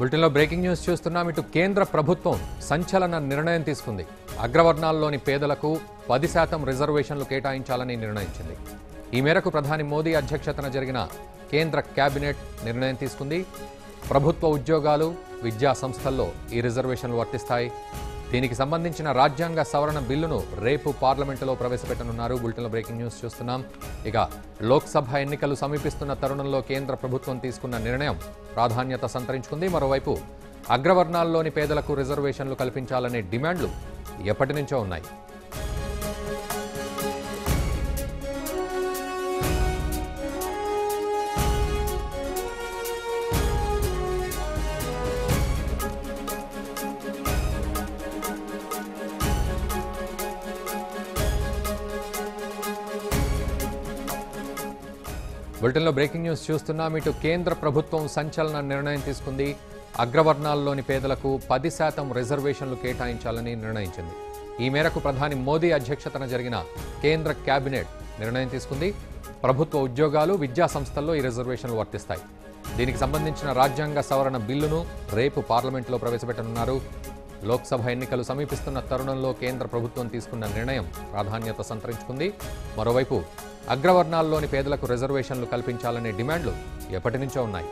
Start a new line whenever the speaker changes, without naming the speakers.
బులెటిన్లో breaking news చూస్తున్నాం. ఇటు కేంద్ర ప్రభుత్వం సంచలన నిర్ణయం తీసుకుంది. అగ్రవర్ణాల్లోని పేదలకు 10% రిజర్వేషన్లు కేటాయించాలని నిర్ణయించింది. ఈ మేరకు ప్రధాని మోదీ అధ్యక్షతన జరిగిన కేంద్ర కేబినెట్ నిర్ణయం తీసుకుంది. ప్రభుత్వ ఉద్యోగాలు, విద్యా సంస్థల్లో ఈ రిజర్వేషన్లు వర్తిస్తాయి. దీనికి సంబంధించిన రాజ్యాంగ సవరణ బిల్లును రేపు పార్లమెంటులో ప్రవేశపెట్టనున్నారు. బులెటిన్లో బ్రేకింగ్ న్యూస్ చూస్తున్నాం. ఇక లోక్సభ ఎన్నికలు సమీపిస్తున్న తరుణంలో కేంద్ర ప్రభుత్వం తీసుకున్న నిర్ణయం ప్రాధాన్యత సంతరించుకుంది. మరోవైపు అగ్రవర్ణాల్లోని పేదలకు రిజర్వేషన్లు కల్పించాలనే డిమాండ్లు ఎప్పటి నుంచో ఉన్నాయి. బులెటిన్లో బ్రేకింగ్ న్యూస్ చూస్తున్నాం. ఇటు కేంద్ర ప్రభుత్వం సంచలన నిర్ణయం తీసుకుంది. అగ్రవర్ణాల్లోని పేదలకు 10% రిజర్వేషన్లు కేటాయించాలని నిర్ణయించింది. ఈ మేరకు ప్రధాని మోదీ అధ్యక్షతన జరిగిన కేంద్ర కేబినెట్ నిర్ణయం తీసుకుంది. ప్రభుత్వ ఉద్యోగాలు, విద్యా సంస్థల్లో ఈ రిజర్వేషన్లు వర్తిస్తాయి. దీనికి సంబంధించిన రాజ్యాంగ సవరణ బిల్లును రేపు పార్లమెంటులో ప్రవేశపెట్టనున్నారు. లోక్సభ ఎన్నికలు సమీపిస్తున్న తరుణంలో కేంద్ర ప్రభుత్వం తీసుకున్న నిర్ణయం ప్రాధాన్యత సంతరించుకుంది. మరోవైపు అగ్రవర్ణాల్లోని పేదలకు రిజర్వేషన్లు కల్పించాలనే డిమాండ్లు ఎప్పటి నుంచో ఉన్నాయి.